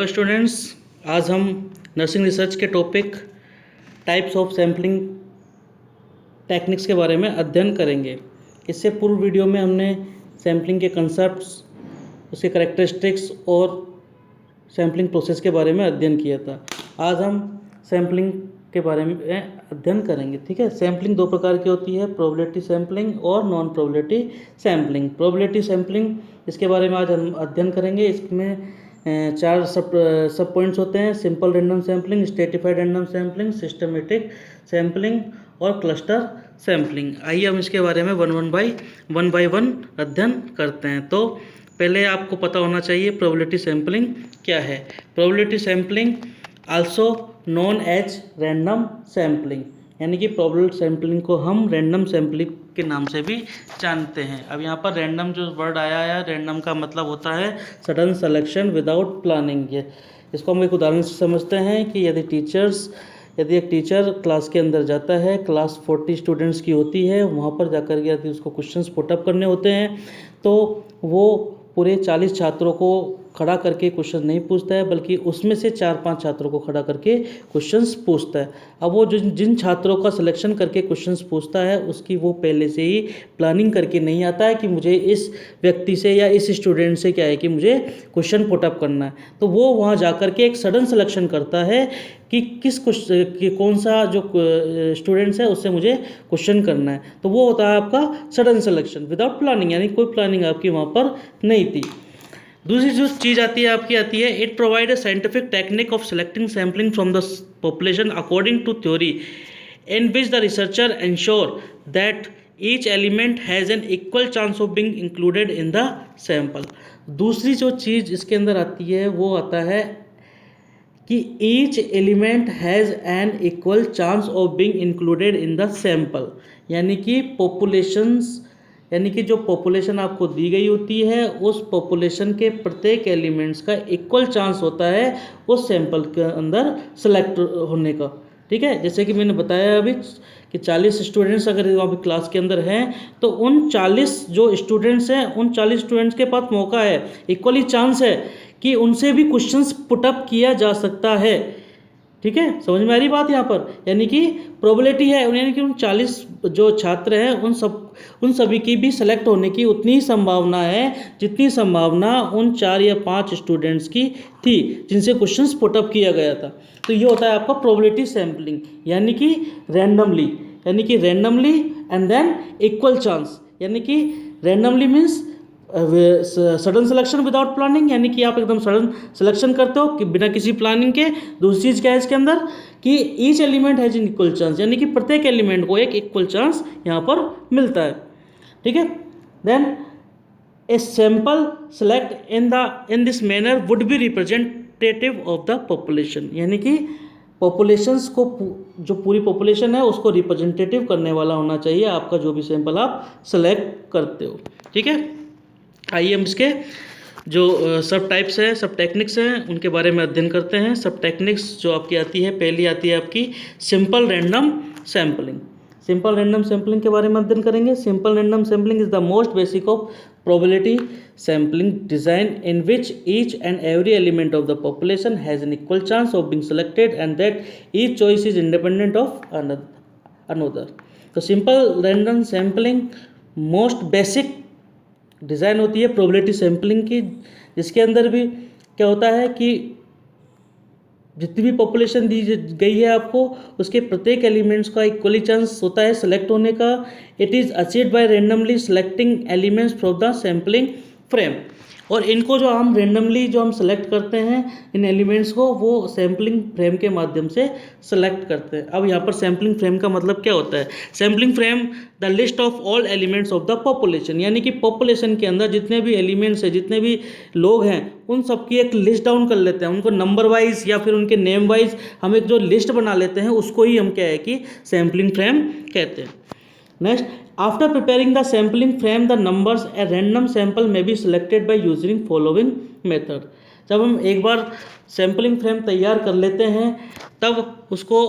Hello students, आज हम nursing research के topic types of sampling techniques के बारे में अध्ययन करेंगे। इससे पूर्व वीडियो में हमने सैम्पलिंग के कंसेप्ट्स, उसके करेक्टरिस्टिक्स और सैम्पलिंग प्रोसेस के बारे में अध्ययन किया था। आज हम सैम्पलिंग के बारे में अध्ययन करेंगे। ठीक है, सैम्पलिंग दो प्रकार की होती है, प्रोबेबिलिटी सैम्पलिंग और non probability sampling. Probability sampling इसके बारे में आज हम अध्ययन करेंगे। इसमें चार सब पॉइंट्स होते हैं: simple random sampling, stratified random sampling, systematic sampling और क्लस्टर सैम्पलिंग। आइए हम इसके बारे में वन बाय वन अध्ययन करते हैं। तो पहले आपको पता होना चाहिए प्रोबेबिलिटी सैम्पलिंग क्या है। Probability sampling also known as random sampling, यानी कि प्रोबेबिलिटी सैम्पलिंग को हम रैंडम सैम्पलिंग के नाम से भी जानते हैं। अब यहाँ पर रैंडम जो वर्ड आया है, रैंडम का मतलब होता है सडन सिलेक्शन विदाउट प्लानिंग। ये इसको हम एक उदाहरण से समझते हैं कि यदि एक टीचर क्लास के अंदर जाता है, क्लास 40 स्टूडेंट्स की होती है, वहाँ पर जाकर के यदि उसको क्वेश्चंस पुटअप करने होते हैं तो वो पूरे 40 छात्रों को खड़ा करके क्वेश्चन नहीं पूछता है, बल्कि उसमें से 4-5 छात्रों को खड़ा करके क्वेश्चंस पूछता है। अब वो जिन छात्रों का सिलेक्शन करके क्वेश्चंस पूछता है, उसकी वो पहले से ही प्लानिंग करके नहीं आता है कि मुझे इस व्यक्ति से या इस स्टूडेंट से क्या है कि मुझे क्वेश्चन पुटअप करना है। तो वो वहाँ जाकर के एक सडन सिलेक्शन करता है कि कौन सा जो स्टूडेंट्स है उससे मुझे क्वेश्चन करना है। तो वो होता है आपका सडन सिलेक्शन विदाउट प्लानिंग, यानी कोई प्लानिंग आपकी वहाँ पर नहीं थी। दूसरी जो चीज़ आती है it provide a scientific technique of selecting sampling from the population according to theory in which the researcher ensure that each element has an equal chance of being included in the sample. दूसरी जो चीज़ इसके अंदर आती है वो आता है कि each element has an equal chance of being included in the sample, यानी कि जो पॉपुलेशन आपको दी गई होती है, उस पॉपुलेशन के प्रत्येक एलिमेंट्स का इक्वल चांस होता है उस सैंपल के अंदर सेलेक्ट होने का। ठीक है, जैसे कि मैंने बताया अभी कि 40 स्टूडेंट्स अगर अभी क्लास के अंदर हैं, तो उन 40 जो स्टूडेंट्स हैं, उन 40 स्टूडेंट्स के पास मौका है, इक्वली चांस है कि उनसे भी क्वेश्चंस पुटअप किया जा सकता है। ठीक है, समझ में आ रही बात यहाँ पर, यानी कि प्रोबेबिलिटी है, यानी कि उन 40 जो छात्र हैं उन सभी की भी सेलेक्ट होने की उतनी ही संभावना है जितनी संभावना उन 4 या 5 स्टूडेंट्स की थी जिनसे क्वेश्चंस पुटअप किया गया था। तो ये होता है आपका प्रोबेबिलिटी सैम्पलिंग, यानी कि randomly and than equal chance, यानी कि randomly means sudden selection without planning, यानी कि आप एकदम सडन सिलेक्शन करते हो कि बिना किसी प्लानिंग के। दूसरी चीज़ क्या है इसके अंदर कि each element has an equal chance, यानी कि प्रत्येक एलिमेंट को एक इक्वल चांस यहाँ पर मिलता है। ठीक है, then a sample select in this manner would be representative of the population, यानी कि पॉपुलेशंस को, जो पूरी पॉपुलेशन है उसको रिप्रेजेंटेटिव करने वाला होना चाहिए आपका जो भी सैंपल आप सेलेक्ट करते हो। ठीक है, आइए हम इसके जो सब टाइप्स हैं, सब टेक्निक्स हैं, उनके बारे में अध्ययन करते हैं। सब टेक्निक्स जो आपकी आती है, पहली आती है आपकी simple random sampling. Simple random sampling के बारे में अध्ययन करेंगे। Simple random sampling is the most basic of probability sampling design in which each and every element of the population has an equal chance of being selected and that each choice is independent of another. तो simple random sampling most basic design होती है probability sampling की, जिसके अंदर भी क्या होता है कि जितनी भी पॉपुलेशन दी गई है आपको, उसके प्रत्येक एलिमेंट्स का इक्वली चांस होता है सेलेक्ट होने का। It is achieved by randomly selecting elements from the sampling frame. और इनको जो हम रैंडमली जो हम सेलेक्ट करते हैं इन एलिमेंट्स को, वो सैम्पलिंग फ्रेम के माध्यम से सेलेक्ट करते हैं। अब यहाँ पर सैम्पलिंग फ्रेम का मतलब क्या होता है? Sampling frame the list of all elements of the population, यानी कि पॉपुलेशन के अंदर जितने भी एलिमेंट्स हैं, जितने भी लोग हैं, उन सब की एक लिस्ट डाउन कर लेते हैं। उनको नंबर वाइज या फिर उनके नेम वाइज हम एक जो लिस्ट बना लेते हैं, उसको ही हम क्या है कि सैम्पलिंग फ्रेम कहते हैं। Next, after preparing the sampling frame the numbers a random sample may be selected by using following method। जब हम एक बार सैम्पलिंग फ्रेम तैयार कर लेते हैं, तब उसको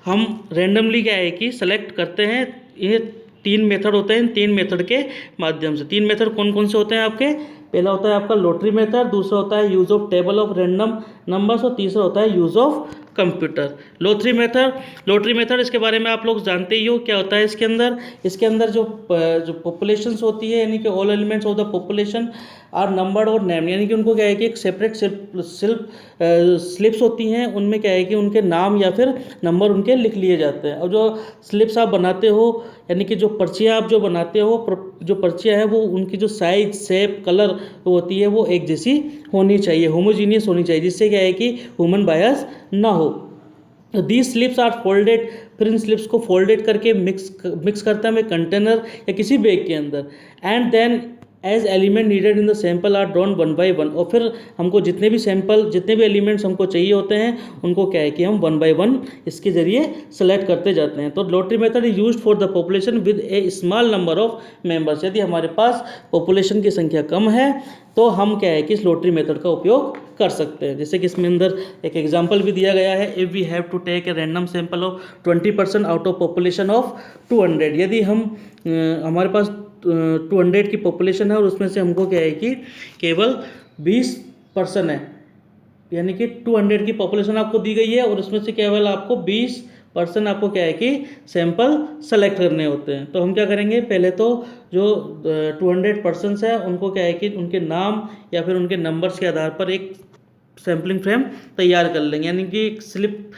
हम रैंडमली क्या है कि सेलेक्ट करते हैं। ये 3 मेथड होते हैं। 3 मेथड के माध्यम से, 3 मेथड कौन कौन से होते हैं आपके? पहला होता है आपका लॉटरी मेथड, दूसरा होता है use of table of random numbers और तीसरा होता है use of computer. Lottery method इसके बारे में आप लोग जानते ही हो क्या होता है इसके अंदर जो पॉपुलेशंस होती है, यानी कि all elements of the population are numbered और नेम, यानी कि उनको क्या है कि एक सेपरेट स्लिप्स होती हैं, उनमें क्या है कि उनके नाम या फिर नंबर उनके लिख लिए जाते हैं। और जो स्लिप्स आप बनाते हो, यानी कि जो पर्चियाँ आप जो बनाते हो, जो पर्चियाँ हैं वो उनकी जो साइज, शेप, कलर होती है वो एक जैसी होनी चाहिए, होमोजीनियस होनी चाहिए, जिससे क्या है कि ह्यूमन बायस ना हो। दीज स्लिप्स आर फोल्डेड, फिर इन स्लिप्स को फोल्डेड करके मिक्स करता है मैं कंटेनर या किसी बैग के अंदर, and then as element needed in the sample are drawn one by one, और फिर हमको जितने भी एलिमेंट्स हमको चाहिए होते हैं उनको क्या है कि हम वन बाई वन इसके ज़रिए सेलेक्ट करते जाते हैं। तो lottery method is used for the population with A small number of members. यदि हमारे पास पॉपुलेशन की संख्या कम है तो हम क्या है कि इस लॉटरी मेथड का उपयोग कर सकते हैं। जैसे कि इसमें अंदर एक एग्जांपल भी दिया गया है, if we have to take a random sample of 20% out of population of 200, यदि हम हमारे पास 200 की पॉपुलेशन है और उसमें से हमको क्या है कि केवल 20% है, यानी कि 200 की पॉपुलेशन आपको दी गई है और उसमें से केवल आपको 20% आपको क्या है कि सैंपल सेलेक्ट करने होते हैं। तो हम क्या करेंगे, पहले तो जो 200 पर्सन्स है उनको क्या है कि उनके नाम या फिर उनके नंबर्स के आधार पर एक सैम्पलिंग फ्रेम तैयार कर लेंगे, यानी कि एक स्लिप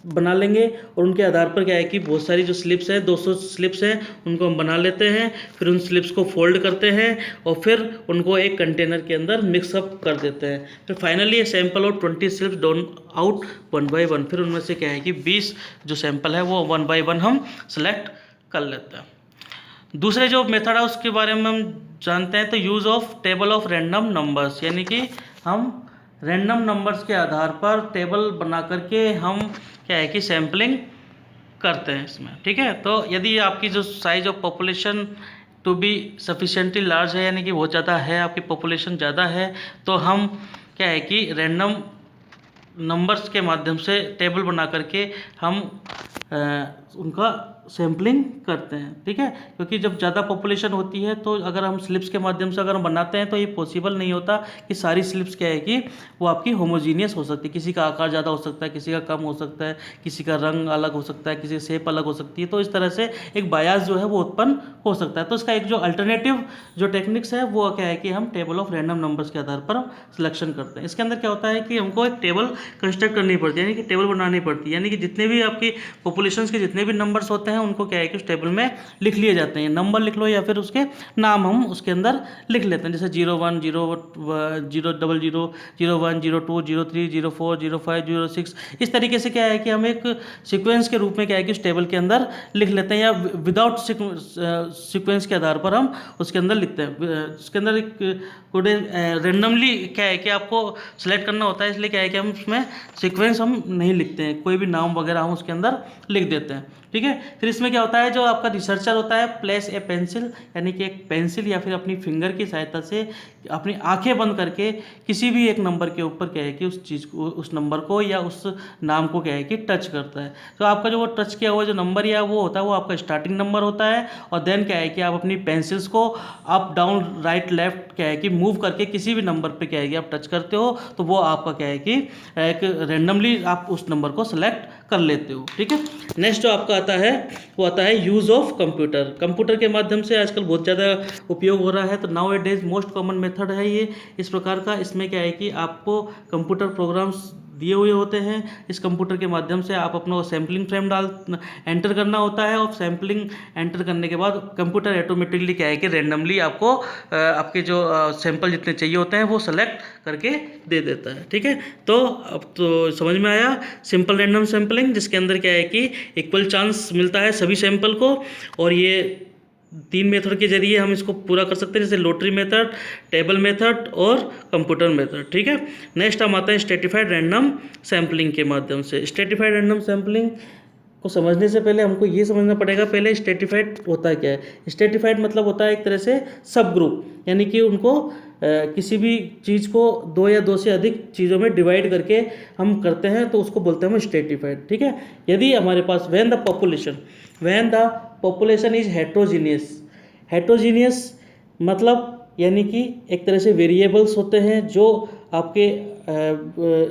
बना लेंगे और उनके आधार पर क्या है कि बहुत सारी जो स्लिप्स है 200 स्लिप्स हैं उनको हम बना लेते हैं, फिर उन स्लिप्स को फोल्ड करते हैं और फिर उनको एक कंटेनर के अंदर मिक्सअप कर देते हैं। फिर फाइनली ये सैंपल और 20 slips down out one by one, फिर उनमें से क्या है कि 20 जो सैंपल है वो वन बाय वन हम सेलेक्ट कर लेते हैं। दूसरे जो मेथड है उसके बारे में हम जानते हैं, तो use of table of random numbers, यानी कि हम रैंडम नंबर्स के आधार पर टेबल बना करके हम क्या है कि सैम्पलिंग करते हैं इसमें, ठीक है। तो यदि आपकी जो size of population to be sufficiently large है, यानी कि बहुत ज़्यादा है, आपकी पॉपुलेशन ज़्यादा है, तो हम क्या है कि रैंडम नंबर्स के माध्यम से टेबल बना करके हम उनका सैम्पलिंग करते हैं, ठीक है। क्योंकि जब ज़्यादा पॉपुलेशन होती है तो अगर हम स्लिप्स के माध्यम से अगर हम बनाते हैं तो ये पॉसिबल नहीं होता कि सारी स्लिप्स क्या है कि वो आपकी होमोजीनियस हो सकती है, किसी का आकार ज़्यादा हो सकता है, किसी का कम हो सकता है, किसी का रंग अलग हो सकता है, किसी की शेप अलग हो सकती है, तो इस तरह से एक बायस जो है वो उत्पन्न हो सकता है। तो इसका एक जो अल्टरनेटिव जो टेक्निक्स है वो क्या है कि हम टेबल ऑफ रैंडम नंबर्स के आधार पर सिलेक्शन करते हैं। इसके अंदर क्या होता है कि हमको एक टेबल कंस्ट्रक्ट करनी पड़ती है, यानी कि टेबल बनानी पड़ती है, यानी कि जितने भी आपकी पॉपुलेशन के जितने भी नंबर्स होते हैं उनको क्या है कि उस टेबल में लिख लिए जाते हैं। नंबर लिख लो या फिर उसके नाम हम उसके अंदर लिख लेते हैं, जैसे 01 0 0 0 0 1 0 2 0 3 0 4 0 5 0 6, इस तरीके से क्या है कि हम एक सीक्वेंस के रूप में क्या है कि उस टेबल के अंदर लिख लेते हैं, या विदाउट सीक्वेंस के आधार पर हम उसके अंदर लिखते हैं। उसके अंदर एक रेंडमली क्या है कि आपको सेलेक्ट करना होता है, इसलिए क्या है कि हम उसमें सीक्वेंस हम नहीं लिखते हैं, कोई भी नाम वगैरह हम उसके अंदर लिख देते हैं, ठीक है। फिर इसमें क्या होता है, जो आपका रिसर्चर होता है प्लेस ए पेंसिल, यानी कि एक पेंसिल या फिर अपनी फिंगर की सहायता से अपनी आंखें बंद करके किसी भी एक नंबर के ऊपर क्या है कि उस चीज़ को, उस नंबर को या उस नाम को क्या है कि टच करता है। तो आपका जो वो टच किया हुआ जो नंबर या वो होता है वो आपका स्टार्टिंग नंबर होता है, और देन क्या है कि आप अपनी पेंसिल्स को अप डाउन राइट लेफ्ट क्या है कि मूव करके किसी भी नंबर पे क्या है कि आप टच करते हो तो वो आपका क्या है कि एक रैंडमली आप उस नंबर को सेलेक्ट कर लेते हो, ठीक है। नेक्स्ट जो आपका आता है वो आता है यूज़ ऑफ कंप्यूटर के माध्यम से आजकल बहुत ज़्यादा उपयोग हो रहा है। तो नाउ ए डेज मोस्ट कॉमन मेथड है ये इस प्रकार का। इसमें क्या है कि आपको कंप्यूटर प्रोग्राम्स दिए हुए होते हैं, इस कंप्यूटर के माध्यम से आप अपना सैम्पलिंग फ्रेम एंटर करना होता है, और सैम्पलिंग एंटर करने के बाद कंप्यूटर ऑटोमेटिकली क्या है कि रैंडमली आपको आपके जो सैंपल जितने चाहिए होते हैं वो सेलेक्ट करके दे देता है, ठीक है। तो अब तो समझ में आया सिंपल रैंडम सैम्पलिंग, जिसके अंदर क्या है कि इक्वल चांस मिलता है सभी सैंपल को, और ये 3 मेथड के जरिए हम इसको पूरा कर सकते हैं, जैसे लॉटरी मेथड, टेबल मेथड और कंप्यूटर मेथड, ठीक है। नेक्स्ट हम आते हैं स्ट्रेटिफाइड रैंडम सैम्पलिंग के माध्यम से। स्ट्रेटिफाइड रैंडम सैम्पलिंग को समझने से पहले हमको ये समझना पड़ेगा पहले स्ट्रेटिफाइड होता है क्या है। स्ट्रेटिफाइड मतलब होता है एक तरह से सब ग्रुप, यानी कि उनको किसी भी चीज़ को 2 या 2 से अधिक चीज़ों में डिवाइड करके हम करते हैं तो उसको बोलते हैं हम स्ट्रेटिफाइड, ठीक है। यदि हमारे पास when the population is heterogeneous मतलब यानी कि एक तरह से वेरिएबल्स होते हैं जो आपके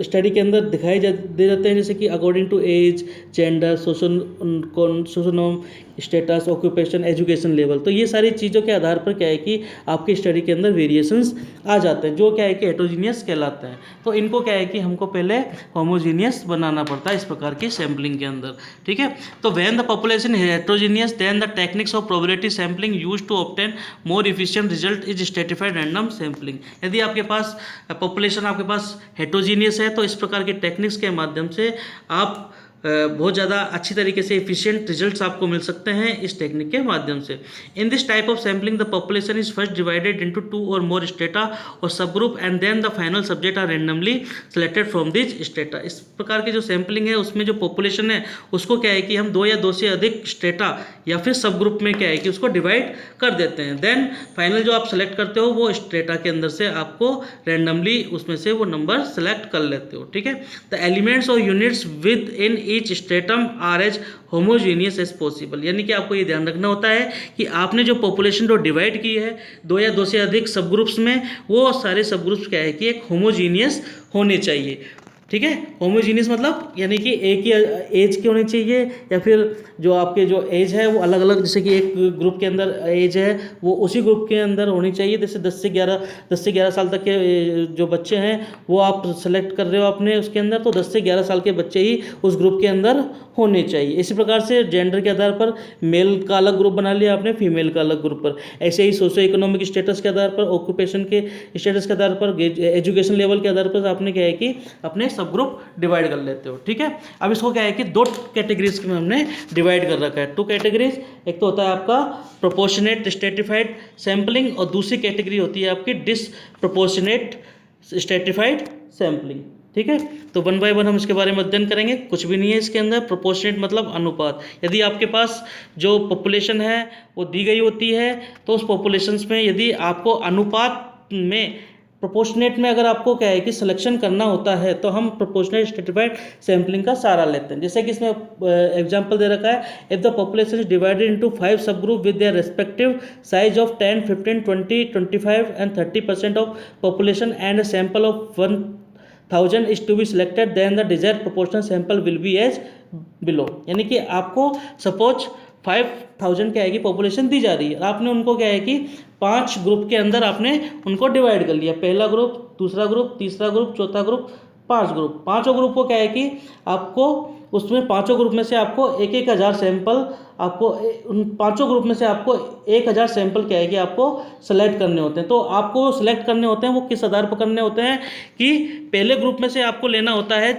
स्टडी के अंदर दिखाई दे जाते हैं, जैसे कि according to age, gender, socioeconomic, status, occupation, education level. तो ये सारी चीज़ों के आधार पर क्या है कि आपकी स्टडी के अंदर वेरिएशंस आ जाते हैं, जो क्या है कि हेटरोजीनियस कहलाते हैं। तो इनको क्या है कि हमको पहले होमोजीनियस बनाना पड़ता है इस प्रकार की सैम्पलिंग के अंदर, ठीक है। तो when the population heterogeneous then the techniques of probability sampling use to obtain more efficient result is stratified random sampling. यदि आपके पास पॉपुलेशन आपके पास हेटरोजीनियस है तो इस प्रकार के टेक्निक्स के माध्यम से आप बहुत ज़्यादा अच्छी तरीके से इफिशिएंट रिजल्ट्स आपको मिल सकते हैं इस टेक्निक के माध्यम से। In this type of sampling the population is first divided into 2 और मोर स्टेटा और sub group and then the final subject are randomly selected from this strata. इस प्रकार की जो सैम्पलिंग है उसमें जो पॉपुलेशन है उसको क्या है कि हम 2 या 2 से अधिक स्टेटा या फिर सब ग्रुप में क्या है कि उसको डिवाइड कर देते हैं। देन फाइनल जो आप सेलेक्ट करते हो वो स्टेटा के अंदर से आपको रैंडमली उसमें से वो नंबर सेलेक्ट कर लेते हो, ठीक है। द एलिमेंट्स और units within each stratum are as homogeneous as possible. यानी कि आपको ये ध्यान रखना होता है कि आपने जो पॉपुलेशन जो डिवाइड की है 2 या 2 से अधिक सब ग्रुप्स में, वो सारे सब ग्रुप्स क्या है कि एक होमोजीनियस होने चाहिए, ठीक है। होमोजीनियस मतलब यानी कि एक ही एज के होने चाहिए, या फिर जो आपके जो एज है वो अलग अलग, जैसे कि एक ग्रुप के अंदर एज है वो उसी ग्रुप के अंदर होनी चाहिए। जैसे 10 से 11 साल तक के जो बच्चे हैं वो आप सेलेक्ट कर रहे हो अपने उसके अंदर, तो 10 से 11 साल के बच्चे ही उस ग्रुप के अंदर होने चाहिए। इसी प्रकार से जेंडर के आधार पर मेल का अलग ग्रुप बना लिया आपने, फीमेल का अलग ग्रुप पर। ऐसे ही सोशियो इकोनॉमिक स्टेटस के आधार पर, ऑक्यूपेशन के स्टेटस के आधार पर, एजुकेशन लेवल के आधार पर आपने क्या है कि अपने सब ग्रुप डिवाइड कर लेते हो, ठीक है। अब इसको क्या है कि 2 कैटेगरीज में हमने डिवाइड कर रखा है, 2 कैटेगरीज। एक तो होता है आपका प्रोपोर्शनेट स्ट्रेटिफाइड सैम्पलिंग और दूसरी कैटेगरी होती है आपकी डिसप्रोपोर्शनेट स्ट्रेटिफाइड सैम्पलिंग, ठीक है। तो 1 बाय 1 हम इसके बारे में अध्ययन करेंगे। कुछ भी नहीं है इसके अंदर। प्रोपोर्शनेट मतलब अनुपात। यदि आपके पास जो पॉपुलेशन है वो दी गई होती है तो उस पॉपुलेशंस में यदि आपको अनुपात में प्रोपोर्शनेट में अगर आपको क्या है कि सिलेक्शन करना होता है तो हम प्रोपोर्शनेट स्ट्रेटिफाइड सैम्पलिंग का सहारा लेते हैं। जैसे कि इसमें एग्जांपल दे रखा है, if the population is divided into 5 सब group with their respective size of 10, 15, 20, 25 and 30% of population and a sample of 1000 is to be selected, then the desired proportional sample will be as below। यानी कि आपको suppose 5000 क्या है कि population दी जा रही है, आपने उनको क्या है कि 5 ग्रुप के अंदर आपने उनको डिवाइड कर लिया। पहला ग्रुप, दूसरा ग्रुप, तीसरा ग्रुप, चौथा ग्रुप, 5 ग्रुप। 5 ग्रुप को क्या है कि आपको उसमें 5 ग्रुप में से आपको 1,000 सैंपल, आपको उन 5 ग्रुप में से आपको 1000 सैंपल क्या है कि आपको सेलेक्ट करने होते हैं। तो आपको सेलेक्ट करने होते हैं वो किस आधार पर करने होते हैं कि पहले ग्रुप में से आपको लेना होता है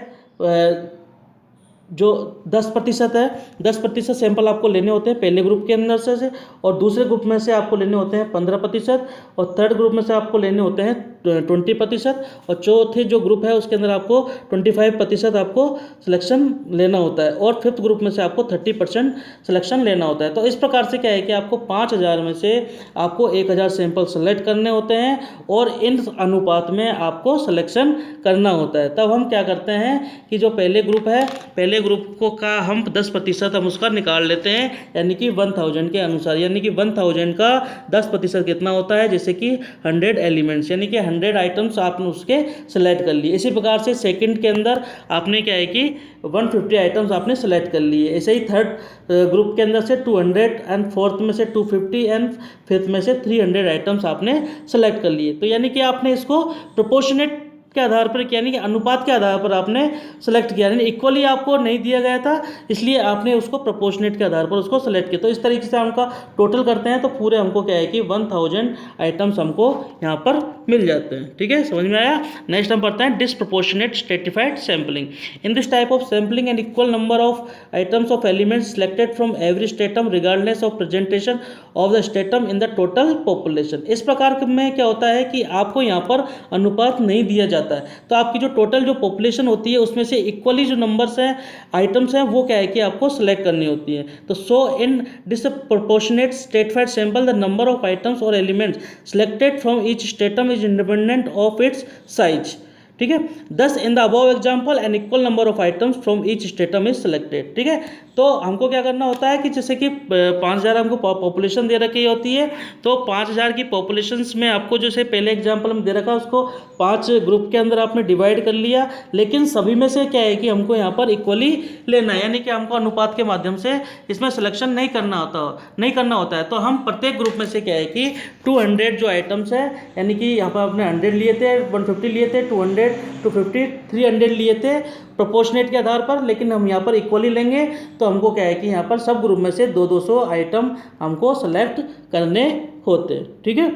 जो 10% है, 10% सैंपल आपको लेने होते हैं पहले ग्रुप के अंदर से, और दूसरे ग्रुप में से आपको लेने होते हैं 15%, और थर्ड ग्रुप में से आपको लेने होते हैं 20%, और चौथे जो ग्रुप है उसके अंदर आपको 25% आपको सिलेक्शन लेना होता है, और फिफ्थ ग्रुप में से आपको 30% सिलेक्शन लेना होता है। तो इस प्रकार से क्या है कि आपको 5000 में से आपको 1000 सैंपल सेलेक्ट करने होते हैं और इन अनुपात में आपको सिलेक्शन करना होता है। तब हम क्या करते हैं कि जो पहले ग्रुप है, पहले ग्रुप को का हम 10% हम उसका निकाल लेते हैं, यानी कि 1000 के अनुसार, यानी कि 1000 का 10% कितना होता है, जैसे कि 100 एलिमेंट्स, यानी कि 100 आइटम्स आपने उसके सेलेक्ट कर लिए। इसी प्रकार से सेकंड के अंदर आपने क्या है कि 150 आइटम्स आपने सेलेक्ट कर लिए। ऐसे ही थर्ड ग्रुप के अंदर से 200, एंड फोर्थ में से 250, एंड फिफ्थ में से 300 आइटम्स आपने सेलेक्ट कर लिए। तो यानी कि आपने इसको प्रोपोर्शनेट के आधार पर, यानी कि अनुपात के आधार पर आपने सेलेक्ट किया, यानी इक्वली आपको नहीं दिया गया था, इसलिए आपने उसको प्रोपोर्शनेट के आधार पर उसको सेलेक्ट किया। तो इस तरीके से हमका टोटल करते हैं तो पूरे हमको क्या है कि 1000 आइटम्स हमको यहाँ पर मिल जाते हैं। ठीक है, समझ में आया। नेक्स्ट हम पढ़ते हैं disproportionate stratified sampling. In this type of sampling an equal number of items of elements selected from every stratum regardless of presentation of the stratum in the total population. इस प्रकार में क्या होता है कि आपको यहाँ पर अनुपात नहीं दिया जाता है, तो आपकी जो टोटल जो पॉपुलेशन होती है उसमें से इक्वली जो नंबर्स हैं, आइटम्स हैं, वो क्या है कि आपको सेलेक्ट करनी होती है। तो so in disproportionate stratified sample the number of items और elements selected from each stratum is independent of its size. ठीक है, thus in the above example an equal number of items from each stratum is selected. ठीक है, तो हमको क्या करना होता है कि जैसे कि 5000 हमको पॉपुलेशन दे रखी होती है, तो 5000 की पॉपुलेशंस में आपको जैसे पहले एग्जाम्पल हम दे रखा है उसको 5 ग्रुप के अंदर आपने डिवाइड कर लिया, लेकिन सभी में से क्या है कि हमको यहाँ पर इक्वली लेना है, यानी कि हमको अनुपात के माध्यम से इसमें सिलेक्शन नहीं करना होता है। तो हम प्रत्येक ग्रुप में से क्या है कि 200 जो आइटम्स है, यानी कि यहाँ पर आपने 100 लिए थे, 150 लिए थे, 200, 250, 300 लिए थे प्रोपोर्शनेट के आधार पर, लेकिन हम यहाँ पर इक्वली लेंगे। तो हमको क्या है कि यहाँ पर सब ग्रुप में से 200 आइटम हमको सेलेक्ट करने होते हैं। ठीक है,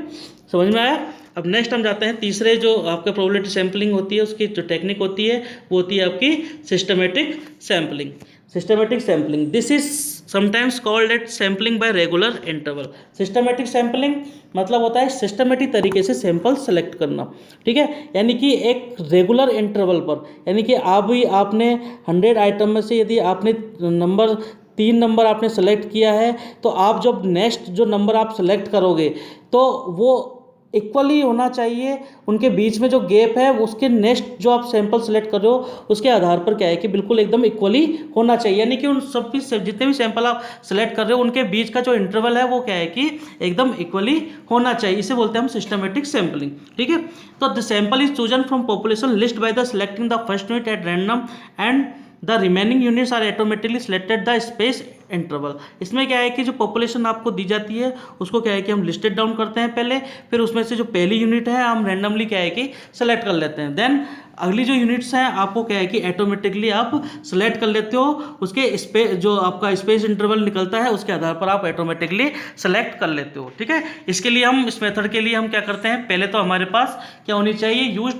समझ में आया। अब नेक्स्ट हम जाते हैं तीसरे जो आपका प्रोबेबिलिटी सैम्पलिंग होती है, उसकी जो टेक्निक होती है वो होती है आपकी systematic sampling. Systematic sampling, this is sometimes called eight sampling bye regular interval. Systematic sampling मतलब होता है सिस्टमेटिक तरीके से सैंपल सेलेक्ट करना। ठीक है, यानी कि एक रेगुलर इंटरवल पर, यानी कि आपने 100 आइटम में से यदि आपने 3 नंबर आपने सेलेक्ट किया है, तो आप जब नेक्स्ट जो नंबर आप सेलेक्ट करोगे तो वो इक्वली होना चाहिए, उनके बीच में जो गैप है उसके नेक्स्ट जो आप सैंपल सेलेक्ट कर रहे हो उसके आधार पर क्या है कि बिल्कुल एकदम इक्वली होना चाहिए, यानी कि उन सब भी जितने भी सैंपल आप सेलेक्ट कर रहे हो उनके बीच का जो इंटरवल है वो क्या है कि एकदम इक्वली होना चाहिए। इसे बोलते हैं हम सिस्टमेटिक सैम्पलिंग। ठीक है, तो the sample is chosen from population list by the selecting the first unit at random and the remaining units are automatically selected the space interval. इसमें क्या है कि जो पॉपुलेशन आपको दी जाती है उसको क्या है कि हम लिस्टेड डाउन करते हैं पहले, फिर उसमें से जो पहली यूनिट है हम रैंडमली क्या है कि सेलेक्ट कर लेते हैं, देन अगली जो यूनिट्स हैं आपको क्या है कि ऑटोमेटिकली आप सेलेक्ट कर लेते हो, उसके स्पेस जो आपका स्पेस इंटरवल निकलता है उसके आधार पर आप ऑटोमेटिकली सेलेक्ट कर लेते हो। ठीक है, इसके लिए हम इस मेथड के लिए हम क्या करते हैं, पहले तो हमारे पास क्या होनी चाहिए, use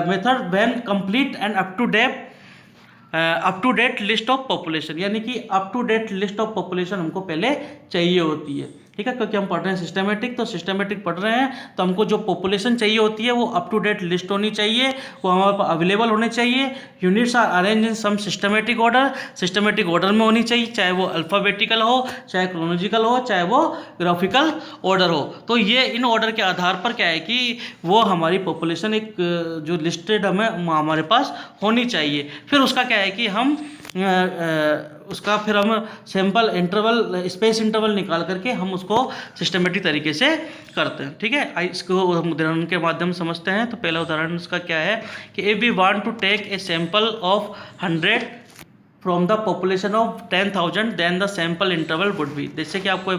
method when complete and up to date list of population, यानी कि up to date list of population हमको पहले चाहिए होती है। ठीक है, क्योंकि हम पढ़ रहे हैं सिस्टमेटिक, तो सिस्टमेटिक पढ़ रहे हैं तो हमको जो पॉपुलेशन चाहिए होती है वो अप टू डेट लिस्ट होनी चाहिए, वो हमारे पास अवेलेबल होने चाहिए। Units are arrange in some systematic order में होनी चाहिए, चाहे वो अल्फ़ाबेटिकल हो, चाहे क्रोनोलॉजिकल हो, चाहे वो ग्राफिकल ऑर्डर हो। तो ये इन ऑर्डर के आधार पर क्या है कि वो हमारी पॉपुलेशन एक जो लिस्टेड हमें हमारे पास होनी चाहिए। फिर उसका क्या है कि हम फिर हम सैंपल इंटरवल स्पेस इंटरवल निकाल करके हम उसको सिस्टमेटिक तरीके से करते हैं। ठीक है, इसको हम उदाहरण के माध्यम से समझते हैं। तो पहला उदाहरण इसका क्या है कि if we want to take a sample of 100 from the population of 10,000 then the sample interval would be. जैसे कि आपको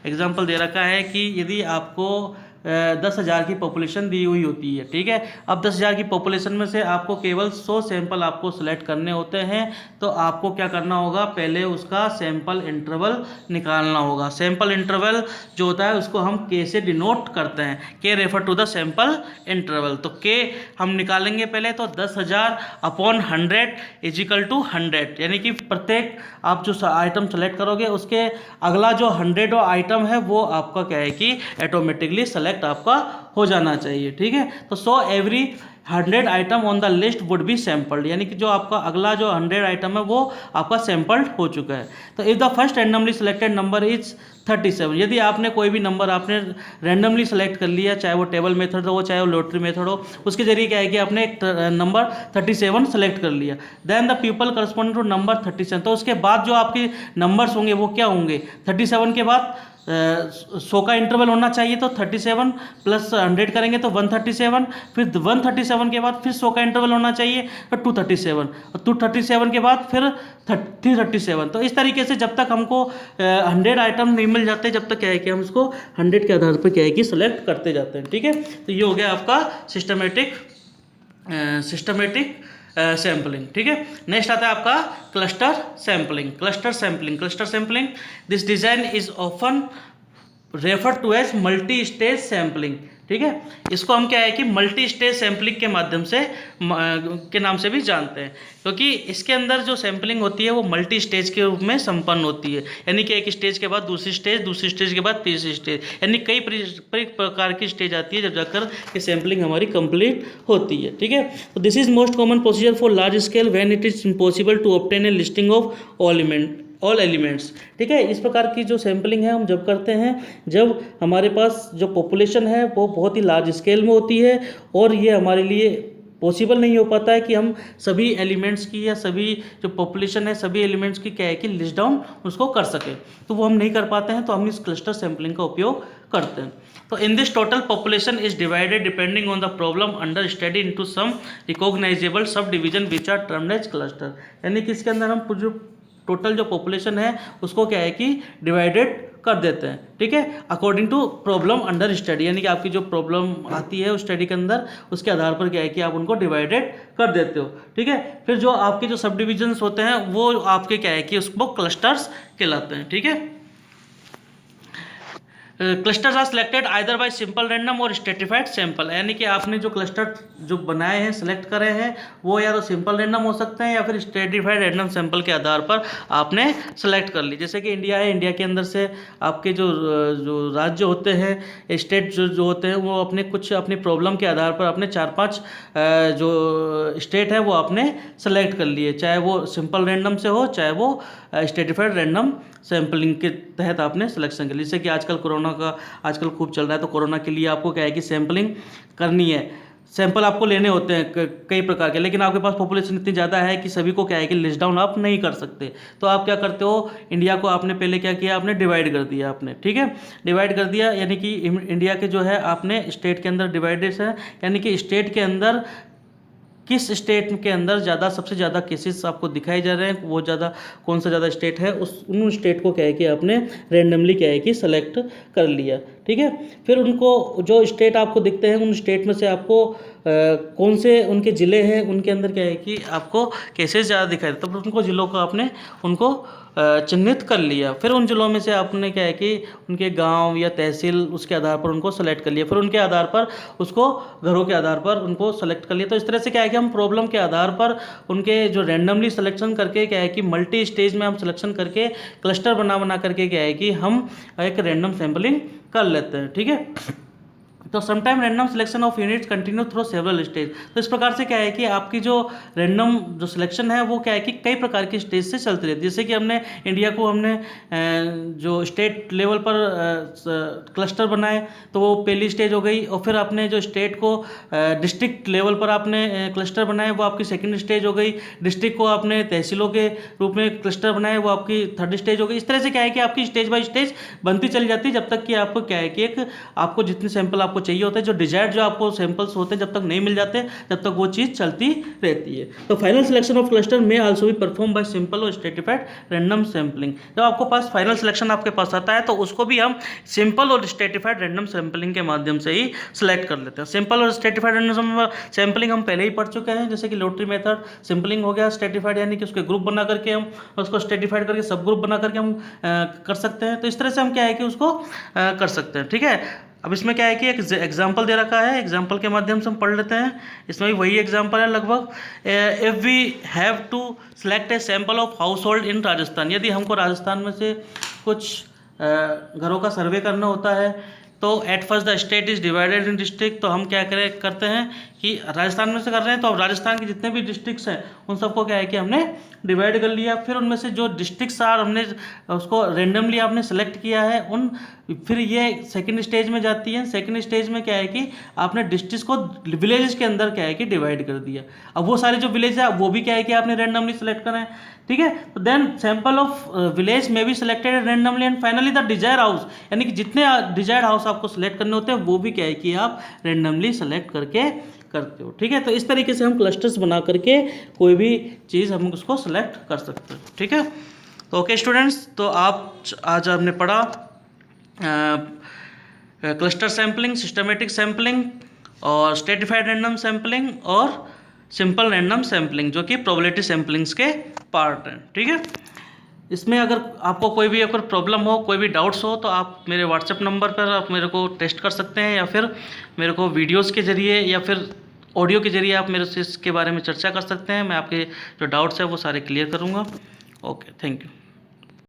एग्जांपल दे रखा है कि यदि आपको 10,000 की पॉपुलेशन दी हुई होती है। ठीक है, अब 10,000 की पॉपुलेशन में से आपको केवल 100 सैंपल आपको सेलेक्ट करने होते हैं, तो आपको क्या करना होगा, पहले उसका सैंपल इंटरवल निकालना होगा। सैंपल इंटरवल जो होता है उसको हम के से डिनोट करते हैं, K refer to the sample interval. तो के हम निकालेंगे पहले, तो 10,000 अपॉन 100 इज इक्वल टू 100, यानी कि प्रत्येक आप जो आइटम सेलेक्ट करोगे उसके अगला जो 100 आइटम है वो आपका क्या है कि ऑटोमेटिकली सेलेक्ट आपका हो जाना चाहिए। ठीक है, तो so every 100 item on the list would be sampled, यानी कि जो आपका अगला जो 100 आइटम है वो आपका सैम्पल्ड हो चुका है। तो if the first randomly selected number is 37, यदि आपने कोई भी नंबर आपने रैंडमली सेलेक्ट कर लिया, चाहे वो टेबल मेथड हो चाहे वो लॉटरी मेथड हो, उसके जरिए क्या है कि आपने एक नंबर 37 सेलेक्ट कर लिया, then the people corresponding to number 37, तो उसके बाद जो आपके नंबर्स होंगे वो क्या होंगे, 37 के बाद 100 का इंटरवल होना चाहिए, तो 37 प्लस 100 करेंगे तो 137, फिर 137 के बाद फिर 100 का इंटरवल होना चाहिए तो 237, और 237 के बाद फिर 337। तो इस तरीके से जब तक हमको 100 आइटम नहीं मिल जाते, जब तक क्या है कि हम इसको 100 के आधार पर क्या है कि सिलेक्ट करते जाते हैं। ठीक है, तो ये हो गया आपका सिस्टमेटिक सैम्पलिंग। ठीक है, नेक्स्ट आता है आपका cluster sampling. This design is often refer to as multi stage sampling. ठीक है, इसको हम क्या है कि मल्टी स्टेज सैम्पलिंग के माध्यम से के नाम से भी जानते हैं, क्योंकि इसके अंदर जो सैम्पलिंग होती है वो मल्टी स्टेज के रूप में संपन्न होती है, यानी कि एक स्टेज के बाद दूसरी स्टेज के बाद तीसरी स्टेज, यानी कई प्रकार की स्टेज आती है जब जाकर ये सैम्पलिंग हमारी कंप्लीट होती है। ठीक है, तो this is most common procedure for large scale when it is impossible to obtain a listing of all elements. ठीक है, इस प्रकार की जो सैम्पलिंग है हम जब करते हैं जब हमारे पास जो पॉपुलेशन है वो बहुत ही लार्ज स्केल में होती है और ये हमारे लिए पॉसिबल नहीं हो पाता है कि हम सभी एलिमेंट्स की या सभी जो पॉपुलेशन है सभी एलिमेंट्स की क्या है कि लिस्ट डाउन उसको कर सके, तो वो हम नहीं कर पाते हैं, तो हम इस क्लस्टर सैम्पलिंग का उपयोग करते हैं। तो in this total population is divided depending on the problem under study into some recognizable sub division which are termed as cluster, यानी कि इसके अंदर हम जो टोटल जो पॉपुलेशन है उसको क्या है कि डिवाइडेड कर देते हैं, ठीक है, according to problem under study, यानी कि आपकी जो प्रॉब्लम आती है उस स्टडी के अंदर उसके आधार पर क्या है कि आप उनको डिवाइडेड कर देते हो, ठीक है। फिर जो आपके जो सब डिविजन्स होते हैं वो आपके क्या है कि उसको क्लस्टर्स कहलाते हैं, ठीक है। Clusters are selected either by simple random और स्ट्रेटिफाइड सैंपल, यानी कि आपने जो क्लस्टर जो बनाए हैं सेलेक्ट करे हैं वो या तो सिंपल रैंडम हो सकते हैं या फिर स्ट्रेटिफाइड रैंडम सैंपल के आधार पर आपने सेलेक्ट कर ली। जैसे कि इंडिया है, इंडिया के अंदर से आपके जो राज्य होते हैं, स्टेट जो होते हैं वो अपने कुछ अपनी प्रॉब्लम के आधार पर अपने 4-5 जो स्टेट है वो आपने सेलेक्ट कर लिए, चाहे वो सिंपल रैंडम से हो चाहे वो स्ट्रेटिफाइड रैंडम सैम्पलिंग के तहत आपने सिलेक्शन कर ली। जैसे कि आजकल कोरोना का आजकल खूब चल रहा है, तो कोरोना के लिए आपको क्या है कि सैम्पलिंग करनी है, सैंपल आपको लेने होते हैं कई प्रकार के, लेकिन आपके पास पॉपुलेशन इतनी ज़्यादा है कि सभी को क्या है कि लिस्ट डाउन आप नहीं कर सकते, तो आप क्या करते हो, इंडिया को आपने पहले क्या किया, आपने डिवाइड कर दिया आपने, ठीक है, डिवाइड कर दिया, यानी कि इंडिया के जो है आपने स्टेट के अंदर डिवाइडेड है, यानी कि स्टेट के अंदर किस स्टेट के अंदर सबसे ज़्यादा केसेस आपको दिखाए जा रहे हैं, वो कौन सा ज़्यादा स्टेट है, उन स्टेट को क्या है कि आपने रैंडमली क्या है कि सेलेक्ट कर लिया, ठीक है। फिर उनको जो स्टेट आपको दिखते हैं उन स्टेट में से आपको कौन से उनके ज़िले हैं उनके अंदर क्या है कि आपको केसेस ज़्यादा दिखाई देते, तो उनको ज़िलों को आपने उनको चिन्हित कर लिया। फिर उन ज़िलों में से आपने क्या है कि उनके गांव या तहसील उसके आधार पर उनको सेलेक्ट कर लिया, फिर उनके आधार पर उसको घरों के आधार पर उनको सेलेक्ट कर लिया। तो इस तरह से क्या है कि हम प्रॉब्लम के आधार पर उनके जो रैंडमली सिलेक्शन करके क्या है कि मल्टी स्टेज में हम सिलेक्शन करके क्लस्टर बना करके क्या है कि हम एक रैंडम सैम्पलिंग कर लेते हैं, ठीक है। तो sometime random selection of units continue through several stage, तो इस प्रकार से क्या है कि आपकी जो रैंडम जो सिलेक्शन है वो क्या है कि कई प्रकार की स्टेज से चलती रहती है। जैसे कि हमने इंडिया को हमने जो स्टेट लेवल पर क्लस्टर बनाए तो वो पहली स्टेज हो गई, और फिर आपने जो स्टेट को डिस्ट्रिक्ट लेवल पर आपने क्लस्टर बनाए वो आपकी सेकेंड स्टेज हो गई, डिस्ट्रिक्ट को आपने तहसीलों के रूप में क्लस्टर बनाए वो आपकी थर्ड स्टेज हो गई। इस तरह से क्या है कि आपकी स्टेज बाय स्टेज बनती चली जाती है, जब तक कि आपको क्या है कि एक आपको जितने सैंपल आपको चाहिए होते हैं, जो डिजायर्ड जो आपको सैंपल्स होते हैं जब तक नहीं मिल जाते तब तक वो चीज़ चलती रहती है। तो फाइनल सिलेक्शन ऑफ क्लस्टर में आल्सो भी परफॉर्म बाय सिंपल और स्ट्रेटिफाइड रैंडम सैंपलिंग। जब आपको पास फाइनल सिलेक्शन आपके पास आता है तो उसको भी हम सिंपल और स्ट्रेटिफाइड रैंडम सैंपलिंग के माध्यम से ही सिलेक्ट कर लेते हैं। सिंपल और स्ट्रेटिफाइड रैंडम सैंपलिंग हम पहले ही पढ़ चुके हैं, जैसे कि लॉटरी मेथड सैंपलिंग हो गया, स्ट्रेटिफाइड यानी कि उसके ग्रुप बना करके हम उसको स्ट्रेटिफाइड करके सब ग्रुप बना करके हम कर सकते हैं। तो इस तरह से हम क्या है कि उसको कर सकते हैं, ठीक है। अब इसमें क्या है कि एक एग्जाम्पल दे रखा है, एग्जाम्पल के माध्यम से हम पढ़ लेते हैं। इसमें भी वही एग्जाम्पल है लगभग। If we have to select a sample of household in Rajasthan, यदि हमको राजस्थान में से कुछ घरों का सर्वे करना होता है तो at first the state is divided in district, तो हम क्या करते हैं कि राजस्थान में से कर रहे हैं तो अब राजस्थान के जितने भी डिस्ट्रिक्ट्स हैं उन सबको क्या है कि हमने डिवाइड कर लिया। फिर उनमें से जो डिस्ट्रिक्ट्स आर हमने उसको रेंडमली आपने सेलेक्ट किया है उन, फिर ये सेकंड स्टेज में जाती है। सेकंड स्टेज में क्या है कि आपने डिस्ट्रिक्ट्स को विलेजेस के अंदर क्या है कि डिवाइड कर दिया। अब वो सारे जो विलेज है वो भी क्या है कि आपने रेंडमली सेलेक्ट करें, ठीक है। तो देन सैंपल ऑफ विलेज में भी selected randomly and finally the desire house, यानी कि जितने डिजायर्ड हाउस आपको सेलेक्ट करने होते हैं वो भी क्या है कि आप रेंडमली सेलेक्ट करके करते हो, ठीक है। तो इस तरीके से हम क्लस्टर्स बना करके कोई भी चीज़ हम उसको सेलेक्ट कर सकते हैं, ठीक है। तो ओके स्टूडेंट्स, तो आज हमने पढ़ा क्लस्टर सैम्पलिंग, सिस्टमेटिक सैम्पलिंग और स्ट्रेटिफाइड रैंडम सैम्पलिंग और सिंपल रैंडम सैम्पलिंग, जो कि प्रोबेबिलिटी सैम्पलिंग्स के पार्ट हैं, ठीक है। इसमें अगर आपको कोई भी अगर प्रॉब्लम हो, कोई भी डाउट्स हो, तो आप मेरे व्हाट्सएप नंबर पर आप मेरे को टेस्ट कर सकते हैं, या फिर मेरे को वीडियोस के ज़रिए या फिर ऑडियो के ज़रिए आप मेरे से इसके बारे में चर्चा कर सकते हैं। मैं आपके जो डाउट्स हैं वो सारे क्लियर करूँगा। Okay, thank you.